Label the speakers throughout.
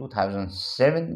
Speaker 1: 2007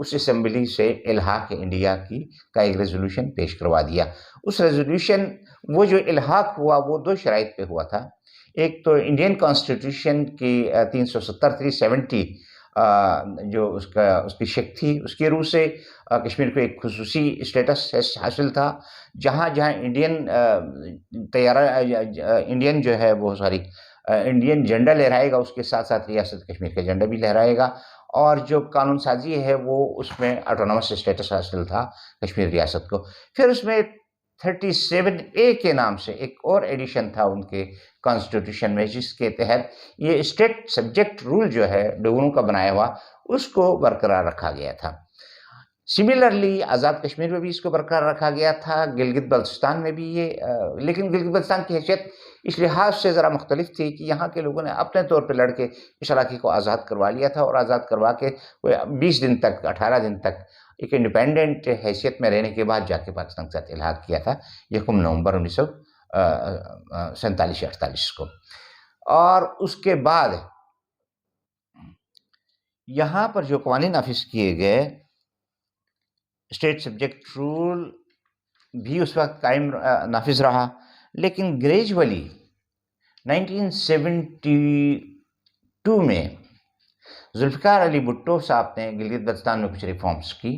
Speaker 1: اس assembly سے الحاق India کا ایک ریزولوشن پیش کروا دیا۔ اس ریزولوشن وہ جو الحاق ہوا وہ دو شرائط پہ ہوا تھا۔ ایک تو انڈین کانسٹیٹیوشن کی 370 جو اس کی شک تھی، اس کی روح سے کشمیر کو ایک خصوصی اسٹیٹس حاصل تھا، جہاں انڈین جو ہے وہ انڈین جھنڈا لہرائے گا، اس کے ساتھ ساتھ ریاست کشمیر کا جھنڈا بھی لہرائے گا، اور جو قانون سازی ہے وہ اس میں آٹونومس اسٹیٹس حاصل تھا کشمیر ریاست کو۔ پھر اس میں 37A کے نام سے ایک اور ایڈیشن تھا ان کے کانسٹیٹیوشن میں، جس کے تحت یہ اسٹیٹ سبجیکٹ رول جو ہے ڈوگروں کا بنایا ہوا، اس کو برقرار رکھا گیا تھا۔ سملرلی آزاد کشمیر میں بھی اس کو برقرار رکھا گیا تھا، گلگت بلتستان میں بھی لیکن گلگت بلتستان کی حیثیت اس لحاظ سے ذرا مختلف تھی کہ یہاں کے لوگوں نے اپنے طور پہ لڑ کے اس علاقے کو آزاد کروا لیا تھا، اور آزاد کروا کے 20 دن تک 18 دن تک ایک انڈیپینڈنٹ حیثیت میں رہنے کے بعد جا کے پاکستان کے ساتھ الحاق کیا تھا 1 نومبر 1947-48 کو۔ اور اس کے بعد یہاں پر جو قوانین نافذ کیے گئے، اسٹیٹ سبجیکٹ رول بھی اس وقت نافذ رہا، لیکن گریجولی 1972 میں ذوالفقار علی بھٹو صاحب نے گلگت بلتستان میں کچھ ریفارمز کی۔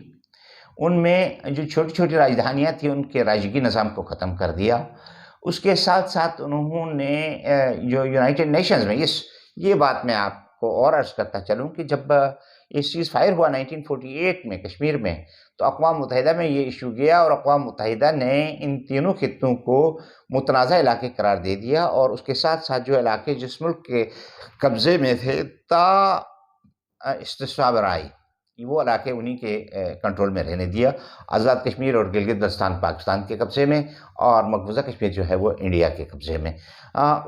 Speaker 1: ان میں جو چھوٹی چھوٹی راجدھانیاں تھیں ان کے راجگی نظام کو ختم کر دیا۔ اس کے ساتھ ساتھ انہوں نے جو یونائٹڈ نیشنز میں یہ بات میں آپ کو اور عرض کرتا چلوں کہ جب یہ سیز فائر ہوا 1948 میں کشمیر میں، تو اقوام متحدہ میں یہ ایشو گیا، اور اقوام متحدہ نے ان تینوں خطوں کو متنازع علاقے قرار دے دیا، اور اس کے ساتھ ساتھ جو علاقے جس ملک کے قبضے میں تھے تا استصواب رائے، وہ علاقے انہی کے کنٹرول میں رہنے دیا۔ آزاد کشمیر اور گلگت بلتستان پاکستان کے قبضے میں، اور مقبوضہ کشمیر جو ہے وہ انڈیا کے قبضے میں۔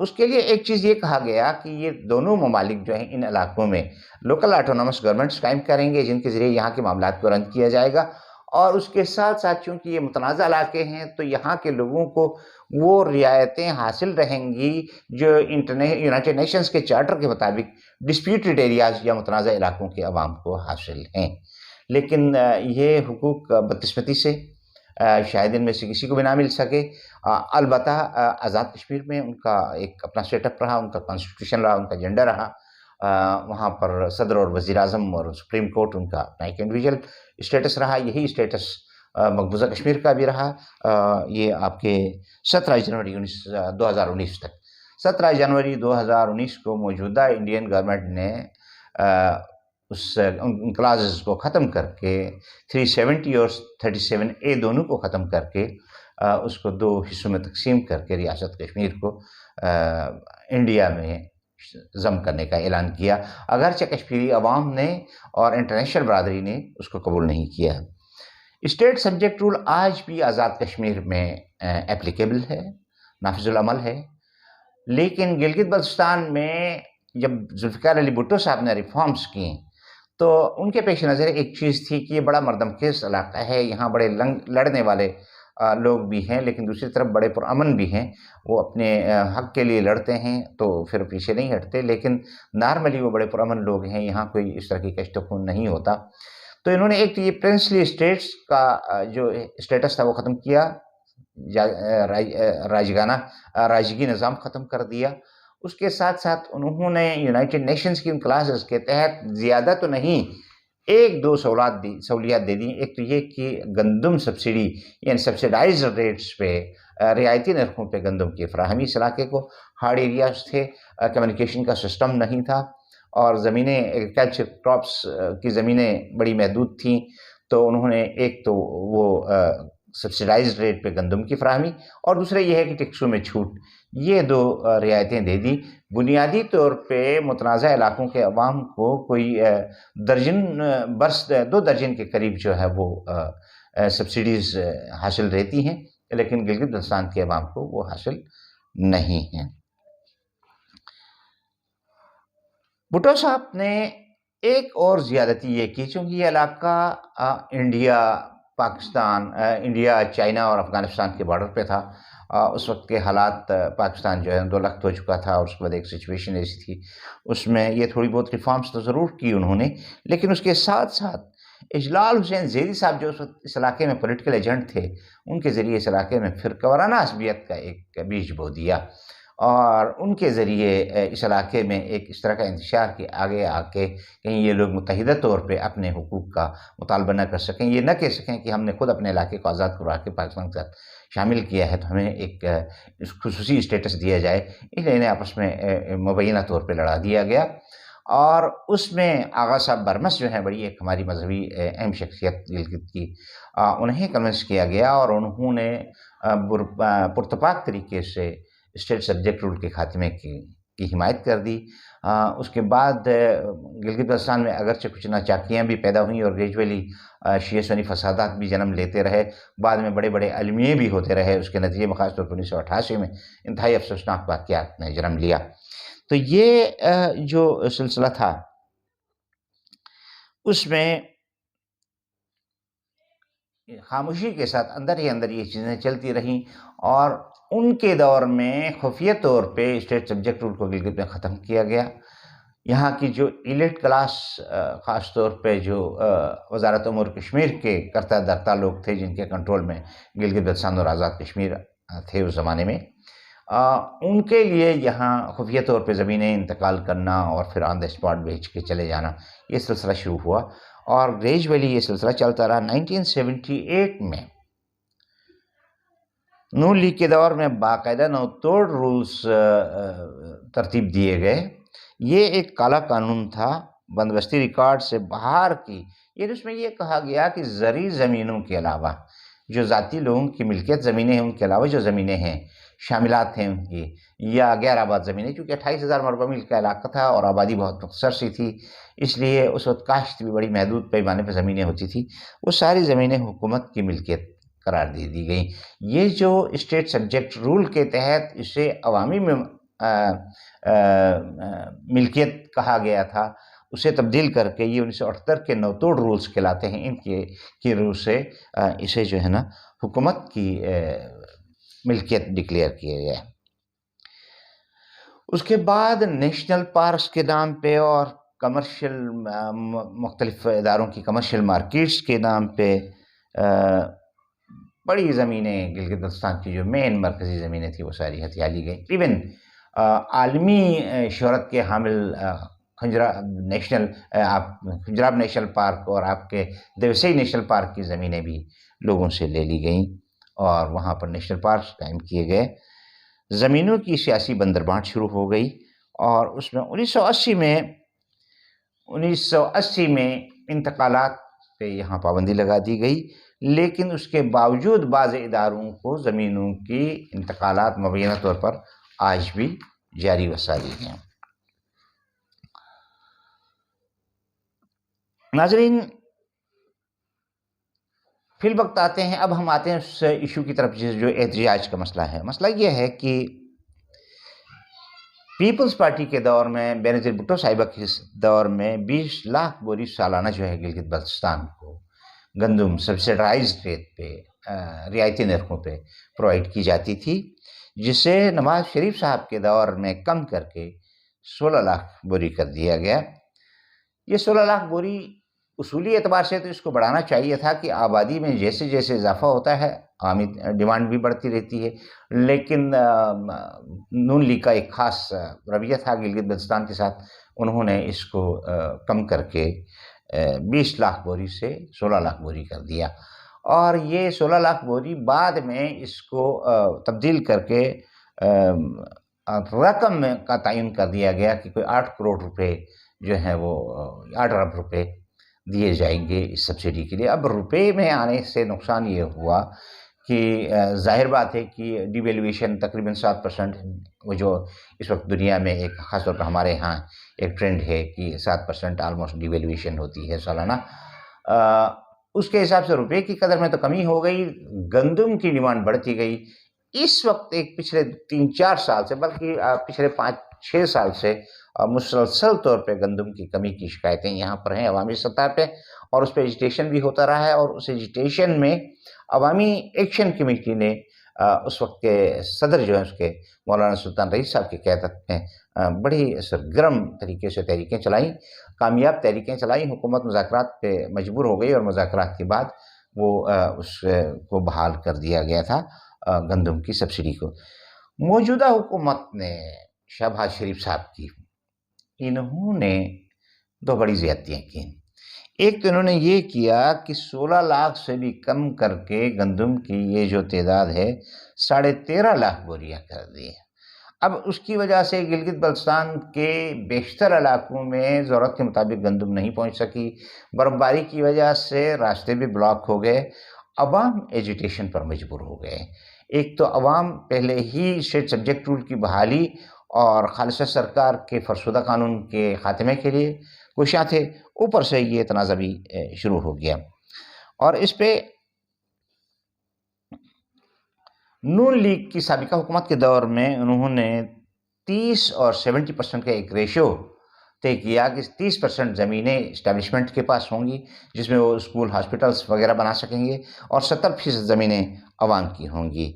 Speaker 1: اس کے لیے ایک چیز یہ کہا گیا کہ یہ دونوں ممالک جو ہیں ان علاقوں میں لوکل آٹونومس گورنمنٹس قائم کریں گے، جن کے ذریعے یہاں کے معاملات کو رن کیا جائے گا، اور اس کے ساتھ ساتھ چونکہ یہ متنازع علاقے ہیں تو یہاں کے لوگوں کو وہ رعایتیں حاصل رہیں گی جو یونائٹڈ نیشنز کے چارٹر کے مطابق ڈسپیوٹڈ ایریاز یا متنازع علاقوں کے عوام کو حاصل ہیں۔ لیکن یہ حقوق بدقسمتی سے شاید ان میں سے کسی کو بھی نہ مل سکے۔ البتہ آزاد کشمیر میں ان کا ایک اپنا سیٹ اپ رہا، ان کا کانسٹیٹیوشن رہا، ان کا جھنڈا رہا، وہاں پر صدر اور وزیر اعظم اور سپریم کورٹ ان کا اپنا ایک انڈیویجول اسٹیٹس رہا۔ یہی اسٹیٹس مقبوضہ کشمیر کا بھی رہا، یہ آپ کے 17 جنوری 2019 تک۔ 17 جنوری 2019 کو موجودہ انڈین گورنمنٹ نے ان کلازز کو ختم کر کے 370 اور 37A دونوں کو ختم کر کے اس کو 2 حصوں میں تقسیم کر کے ریاست کشمیر کو انڈیا میں ضم کرنے کا اعلان کیا، اگرچہ کشمیری عوام نے اور انٹرنیشنل برادری نے اس کو قبول نہیں کیا۔ اسٹیٹ سبجیکٹ رول آج بھی آزاد کشمیر میں اپلیکیبل ہے، نافذ العمل ہے، لیکن گلگت بلتستان میں جب ذوالفقار علی بھٹو صاحب نے ریفارمز کی تو ان کے پیش نظر ایک چیز تھی کہ یہ بڑا مردم خیز علاقہ ہے، یہاں بڑے لڑنے والے لوگ بھی ہیں، لیکن دوسری طرف بڑے پرامن بھی ہیں، وہ اپنے حق کے لیے لڑتے ہیں تو پھر پیچھے نہیں ہٹتے، لیکن نارملی وہ بڑے پرامن لوگ ہیں، یہاں کوئی اس طرح کی کشت و خون نہیں ہوتا۔ تو انہوں نے ایک تو یہ پرنسلی اسٹیٹس کا جو اسٹیٹس تھا وہ ختم کیا، راجگی نظام ختم کر دیا۔ اس کے ساتھ ساتھ انہوں نے یونائٹڈ نیشنز کی ان کلاسز کے تحت زیادہ تو نہیں 1-2 سہولیات دے دی۔ ایک تو یہ کہ گندم سبسڈی یعنی سبسڈائز ریٹس پہ رعایتی نرخوں پہ گندم کی فراہمی اس علاقے کو، ہارڈ ایریاز تھے، کمیونیکیشن کا سسٹم نہیں تھا، اور زمینیں ایگریکلچر کراپس کی زمینیں بڑی محدود تھیں، تو انہوں نے ایک تو وہ سبسڈائزڈ ریٹ پہ گندم کی فراہمی، اور دوسرا یہ ہے کہ ٹیکسوں میں چھوٹ، یہ 2 رعایتیں دے دی۔ بنیادی طور پہ متنازع علاقوں کے عوام کو کوئی 2 درجن کے قریب جو ہے وہ سبسڈیز حاصل رہتی ہیں، لیکن گلگت بلتستان کے عوام کو وہ حاصل نہیں ہیں۔ بھٹو صاحب نے ایک اور زیادتی یہ کی، چونکہ یہ علاقہ انڈیا، چائنا اور افغانستان کے بارڈر پہ تھا، اس وقت کے حالات پاکستان جو ہے 2 لخت ہو چکا تھا، اور اس کے بعد ایک سچویشن ایسی تھی، اس میں یہ تھوڑی بہت ریفارمز تو ضرور کی انہوں نے، لیکن اس کے ساتھ ساتھ اجلال حسین زیدی صاحب جو اس علاقے میں پولیٹیکل ایجنٹ تھے، ان کے ذریعے اس علاقے میں فرقہ وارانہ عصبیت کا ایک بیج بو دیا، اور ان کے ذریعے اس علاقے میں ایک اس طرح کا انتشار کہ آگے آ کے کہیں یہ لوگ متحدہ طور پہ اپنے حقوق کا مطالبہ نہ کر سکیں، یہ نہ کہہ سکیں کہ ہم نے خود اپنے علاقے کو آزاد کروا کے پاکستان کے ساتھ شامل کیا ہے تو ہمیں ایک خصوصی اسٹیٹس دیا جائے، اس لیے انہیں آپس میں مبینہ طور پہ لڑا دیا گیا۔ اور اس میں آغا صاحب برمس جو ہیں، بڑی ایک ہماری مذہبی اہم شخصیت گلگت کی، انہیں کنونس کیا گیا اور انہوں نے پرتپاک طریقے سے اسٹیٹ سبجیکٹ رول کے خاتمے کی حمایت کر دی۔ اس کے بعد گلگت بلتستان میں اگرچہ کچھ ناچاکیاں بھی پیدا ہوئیں اور گریجولی شیعہ سنی فسادات بھی جنم لیتے رہے، بعد میں بڑے بڑے المیے بھی ہوتے رہے، اس کے نتیجے میں خاص طور پر 1988 میں انتہائی افسوسناک واقعات نے جنم لیا۔ تو یہ جو سلسلہ تھا اس میں خاموشی کے ساتھ اندر ہی اندر یہ چیزیں چلتی رہیں، اور ان کے دور میں خفیہ طور پہ اسٹیٹ سبجیکٹ رول کو گلگت میں ختم کیا گیا۔ یہاں کی جو ایلیٹ کلاس، خاص طور پہ جو وزارت امور کشمیر کے کرتا دھرتا لوگ تھے جن کے کنٹرول میں گلگت بلتستان اور آزاد کشمیر تھے اس زمانے میں، ان کے لیے یہاں خفیہ طور پہ زمینیں انتقال کرنا اور پھر آن دا اسپاٹ بیچ کے چلے جانا، یہ سلسلہ شروع ہوا اور گریجولی یہ سلسلہ چلتا رہا۔ 1978 میں نون لیگ کے دور میں باقاعدہ نو توڑ رولز ترتیب دیے گئے۔ یہ ایک کالا قانون تھا، بندوبستی ریکارڈ سے باہر کی، یعنی اس میں یہ کہا گیا کہ زرعی زمینوں کے علاوہ جو ذاتی لوگوں کی ملکیت زمینیں ہیں، ان کے علاوہ جو زمینیں ہیں، شاملات ہیں ان کی، یا غیر آباد زمینیں، چونکہ 28,000 مربع میل کا علاقہ تھا اور آبادی بہت مختصر سی تھی، اس لیے اس وقت کاشت بھی بڑی محدود پیمانے پہ زمینیں ہوتی تھی، وہ ساری زمینیں حکومت کی ملکیت قرار دے دی گئیں۔ یہ جو اسٹیٹ سبجیکٹ رول کے تحت اسے عوامی ملکیت کہا گیا تھا، اسے تبدیل کر کے یہ 1978 کے نوتوڑ رولز کہلاتے ہیں، ان کی روح سے اسے جو ہے نا حکومت کی ملکیت ڈکلیئر کیا گیا۔ اس کے بعد نیشنل پارکس کے نام پہ اور کمرشل مختلف اداروں کی کمرشل مارکیٹس کے نام پہ بڑی زمینیں گلگت بلتستان کی جو مین مرکزی زمینیں تھیں وہ ساری ہتھیا لی گئیں۔ ایون عالمی شہرت کے حامل کھنجراب نیشنل پارک اور آپ کے دیوسئی نیشنل پارک کی زمینیں بھی لوگوں سے لے لی گئیں اور وہاں پر نیشنل پارکس قائم کیے گئے۔ زمینوں کی سیاسی بندربانٹ شروع ہو گئی اور اس میں 1980 میں انتقالات پہ یہاں پابندی لگا دی گئی، لیکن اس کے باوجود بعض اداروں کو زمینوں کی انتقالات مبینہ طور پر آج بھی جاری و ساری ہیں۔ ناظرین، فی الوقت آتے ہیں، اب ہم آتے ہیں اس ایشو کی طرف جو احتجاج کا مسئلہ ہے۔ مسئلہ یہ ہے کہ پیپلز پارٹی کے دور میں، بینظیر بھٹو صاحبہ کے دور میں 20 لاکھ بوری سالانہ جو ہے گلگت بلتستان کو گندم سبسیڈائزڈ ریٹ پہ، رعایتی نرخوں پہ پرووائڈ کی جاتی تھی، جسے نواز شریف صاحب کے دور میں کم کر کے 16 لاکھ بوری کر دیا گیا۔ یہ 16 لاکھ بوری اصولی اعتبار سے تو اس کو بڑھانا چاہیے تھا کہ آبادی میں جیسے جیسے اضافہ ہوتا ہے عوامی ڈیمانڈ بھی بڑھتی رہتی ہے، لیکن نون لیگ کا ایک خاص رویہ تھا گلگت بلتستان کے ساتھ، انہوں نے اس کو کم کر کے 20 لاکھ بوری سے 16 لاکھ بوری کر دیا، اور یہ 16 لاکھ بوری بعد میں اس کو تبدیل کر کے رقم کا تعین کر دیا گیا کہ کوئی 8 کروڑ روپے جو ہیں وہ 8 ارب روپے دیے جائیں گے اس سبسڈی کے لیے۔ اب روپے میں آنے سے نقصان یہ ہوا کہ ظاہر بات ہے کہ ڈی ویلیویشن تقریباً 7%، وہ جو اس وقت دنیا میں ایک خاص طور پر ہمارے ہاں ایک ٹرینڈ ہے کہ 7% آلموسٹ ڈی ویلیویشن ہوتی ہے سالانہ، اس کے حساب سے روپے کی قدر میں تو کمی ہو گئی، گندم کی ڈیمانڈ بڑھتی گئی۔ اس وقت ایک پچھلے 3-4 سال سے، بلکہ پچھلے 5-6 سال سے مسلسل طور پہ گندم کی کمی کی شکایتیں یہاں پر ہیں عوامی سطح پہ، اور اس پہ ایجیٹیشن بھی ہوتا رہا ہے، اور اس ایجیٹیشن میں عوامی ایکشن کمیٹی نے اس وقت کے صدر جو ہیں اس کے مولانا سلطان رئیس صاحب کی قیادت میں بڑی سرگرم طریقے سے تحریکیں چلائیں، کامیاب تحریکیں چلائیں۔ حکومت مذاکرات پہ مجبور ہو گئی اور مذاکرات کے بعد وہ اس کو بحال کر دیا گیا تھا گندم کی سبسڈی کو۔ موجودہ حکومت نے شہباز شریف صاحب کی، انہوں نے دو بڑی زیادتیاں کی۔ ایک تو انہوں نے یہ کیا کہ 16 لاکھ سے بھی کم کر کے گندم کی یہ جو تعداد ہے 13.5 لاکھ بوریاں کر دی۔ اب اس کی وجہ سے گلگت بلتستان کے بیشتر علاقوں میں ضرورت کے مطابق گندم نہیں پہنچ سکی، برف باری کی وجہ سے راستے بھی بلاک ہو گئے، عوام ایجیٹیشن پر مجبور ہو گئے۔ ایک تو عوام پہلے ہی اسٹیٹ سبجیکٹ رول کی بحالی اور خالصہ سرکار کے فرسودہ قانون کے خاتمے کے لیے کوشاں تھے، اوپر سے یہ تنازع بھی شروع ہو گیا، اور اس پہ نون لیگ کی سابقہ حکومت کے دور میں انہوں نے 30 اور 70% کا ایک ریشو طے کیا کہ 30% زمینیں اسٹیبلشمنٹ کے پاس ہوں گی جس میں وہ اسکول ہاسپٹلس وغیرہ بنا سکیں گے، اور 70% زمینیں عوام کی ہوں گی۔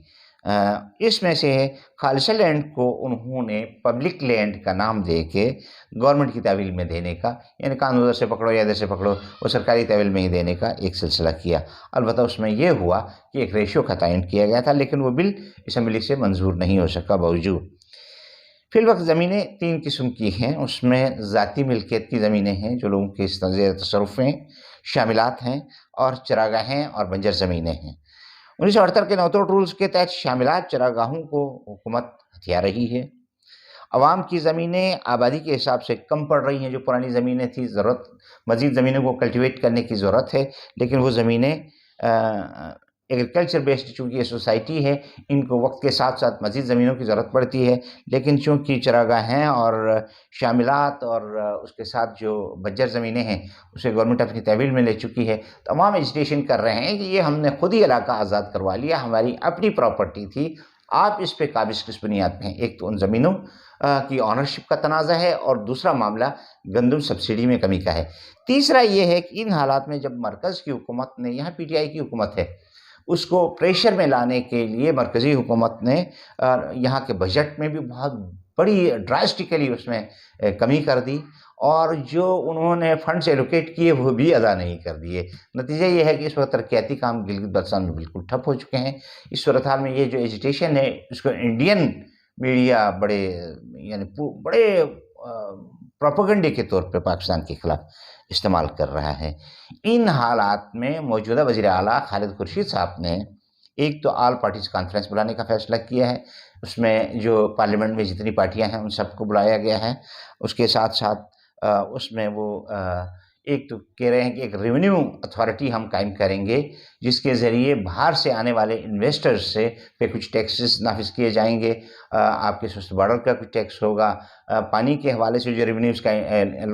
Speaker 1: اس میں سے خالصہ لینڈ کو انہوں نے پبلک لینڈ کا نام دے کے گورنمنٹ کی تحویل میں دینے کا، یعنی کان ادھر سے پکڑو یا ادھر سے پکڑو، وہ سرکاری تحویل میں ہی دینے کا ایک سلسلہ کیا۔ البتہ اس میں یہ ہوا کہ ایک ریشو کا تعین کیا گیا تھا، لیکن وہ بل اسمبلی سے منظور نہیں ہو سکا باوجود۔ فی الوقت زمینیں 3 قسم کی ہیں، اس میں ذاتی ملکیت کی زمینیں ہیں جو لوگوں کے زیر تصرف ہیں، شاملات ہیں، اور چراگاہیں اور بنجر زمینیں ہیں۔ 1978 کے نوتوڑ رولز کے تحت شاملات چراگاہوں کو حکومت ہتھیا رہی ہے۔ عوام کی زمینیں آبادی کے حساب سے کم پڑ رہی ہیں، جو پرانی زمینیں تھیں، ضرورت مزید زمینوں کو کلٹیویٹ کرنے کی ضرورت ہے، لیکن وہ زمینیں ایگریکلچر بیسڈ چونکہ یہ سوسائٹی ہے، ان کو وقت کے ساتھ ساتھ مزید زمینوں کی ضرورت پڑتی ہے، لیکن چونکہ چراگاہیں اور شاملات اور اس کے ساتھ جو بنجر زمینیں ہیں اسے گورنمنٹ اپنی تحویل میں لے چکی ہے، تمام ایجیٹیشن کر رہے ہیں کہ یہ ہم نے خود ہی علاقہ آزاد کروا لیا، ہماری اپنی پراپرٹی تھی، آپ اس پہ قابض کس بنیاد پہ ہیں۔ ایک تو ان زمینوں کی آنرشپ کا تنازع ہے، اور دوسرا معاملہ گندم سبسڈی میں کمی کا ہے۔ تیسرا یہ ہے کہ ان حالات میں جب مرکز کی حکومت نے، یہاں پی ٹی آئی کی حکومت ہے، اس کو پریشر میں لانے کے لیے مرکزی حکومت نے یہاں کے بجٹ میں بھی بہت بڑی ڈراسٹیکلی اس میں کمی کر دی، اور جو انہوں نے فنڈز ایلوکیٹ کیے وہ بھی ادا نہیں کر دیے۔ نتیجہ یہ ہے کہ اس وقت ترقیاتی کام گلگت بلتستان میں بالکل ٹھپ ہو چکے ہیں۔ اس صورتحال میں یہ جو ایجیٹیشن ہے اس کو انڈین میڈیا بڑے پروپیگنڈے کے طور پہ پاکستان کے خلاف استعمال کر رہا ہے۔ ان حالات میں موجودہ وزیر اعلیٰ خالد خورشید صاحب نے ایک تو آل پارٹیز کانفرنس بلانے کا فیصلہ کیا ہے، اس میں جو پارلیمنٹ میں جتنی پارٹیاں ہیں ان سب کو بلایا گیا ہے۔ اس کے ساتھ ساتھ اس میں وہ ایک تو کہہ رہے ہیں کہ ایک ریونیو اتھارٹی ہم قائم کریں گے جس کے ذریعے باہر سے آنے والے انویسٹرز سے پہ کچھ ٹیکسز نافذ کیے جائیں گے، آپ کے سوسٹ بارڈر کا کچھ ٹیکس ہوگا، پانی کے حوالے سے جو ریونیوز کا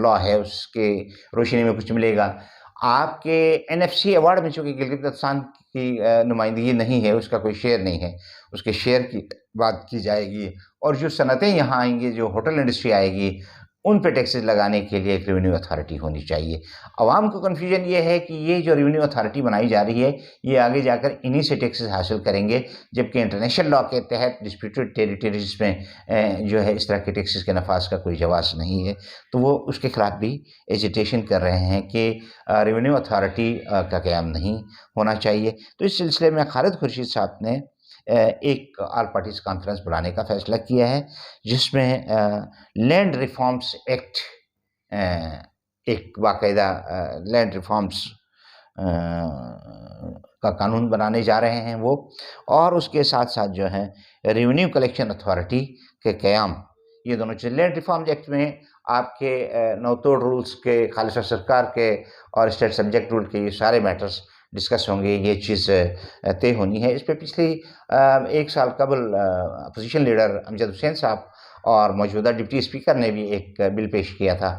Speaker 1: لا ہے اس کے روشنی میں کچھ ملے گا۔ آپ کے این ایف سی ایوارڈ میں چونکہ گلگت بلتستان کی نمائندگی نہیں ہے، اس کا کوئی شیئر نہیں ہے، اس کے شیئر کی بات کی جائے گی، اور جو صنعتیں یہاں آئیں گی، جو ہوٹل انڈسٹری آئے گی، ان پہ ٹیکسز لگانے کے لیے ایک ریونیو اتھارٹی ہونی چاہیے۔ عوام کو کنفیوژن یہ ہے کہ یہ جو ریونیو اتھارٹی بنائی جا رہی ہے یہ آگے جا کر انہی سے ٹیکسز حاصل کریں گے، جبکہ انٹرنیشنل لا کے تحت ڈسپیوٹڈ ٹیریٹریز میں جو ہے اس طرح کے ٹیکسز کے نفاذ کا کوئی جواز نہیں ہے، تو وہ اس کے خلاف بھی ایجیٹیشن کر رہے ہیں کہ ریونیو اتھارٹی کا قیام نہیں ہونا چاہیے۔ تو اس سلسلے میں خالد خورشید صاحب نے ایک آل پارٹیز کانفرنس بلانے کا فیصلہ کیا ہے، جس میں لینڈ ریفارمز ایکٹ، ایک باقاعدہ لینڈ ریفارمز کا قانون بنانے جا رہے ہیں وہ، اور اس کے ساتھ ساتھ جو ہے ریونیو کلیکشن اتھارٹی کے قیام، یہ دونوں چیزیں۔ لینڈ ریفارمز ایکٹ میں آپ کے نوتوڑ رولز کے، خالصہ سرکار کے اور اسٹیٹ سبجیکٹ رول کے یہ سارے میٹرز ڈسکس ہوں گے، یہ چیز طے ہونی ہے۔ اس پہ پچھلی 1 سال قبل اپوزیشن لیڈر امجد حسین صاحب اور موجودہ ڈپٹی اسپیکر نے بھی ایک بل پیش کیا تھا،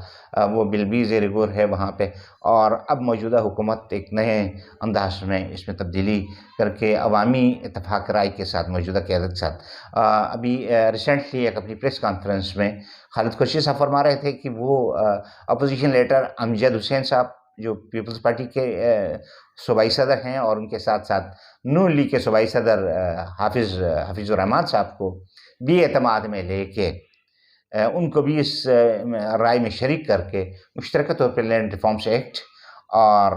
Speaker 1: وہ بل بھی زیر غور ہے وہاں پہ، اور اب موجودہ حکومت ایک نئے انداز میں اس میں تبدیلی کر کے عوامی اتفاق رائے کے ساتھ، موجودہ قیادت کے ساتھ، ابھی ریسنٹلی ایک اپنی پریس کانفرنس میں خالد خورشید صاحب فرما رہے تھے کہ وہ اپوزیشن لیڈر امجد حسین صاحب جو پیپلز پارٹی کے صوبائی صدر ہیں اور ان کے ساتھ ساتھ نون لیگ کے صوبائی صدر حفیظ الرحمان صاحب کو بھی اعتماد میں لے کے ان کو بھی اس رائے میں شریک کر کے مشترکہ طور پر لینڈ ریفارمس ایکٹ اور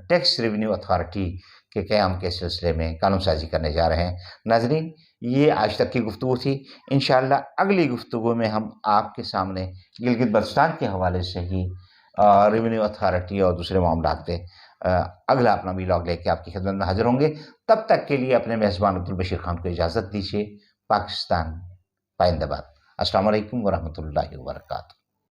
Speaker 1: ٹیکس ریونیو اتھارٹی کے قیام کے سلسلے میں قانون سازی کرنے جا رہے ہیں۔ ناظرین، یہ آج تک کی گفتگو تھی۔ انشاءاللہ اگلی گفتگو میں ہم آپ کے سامنے گلگت بلتستان کے حوالے سے ہی ریونیو اتھارٹی اور دوسرے معاملات پہ اگلا اپنا ویلاگ لے کے آپ کی خدمت میں حاضر ہوں گے۔ تب تک کے لیے اپنے میزبان عبدالبشیر خان کو اجازت دیجیے۔ پاکستان پائندہ باد۔ السلام علیکم ورحمۃ اللہ وبرکاتہ۔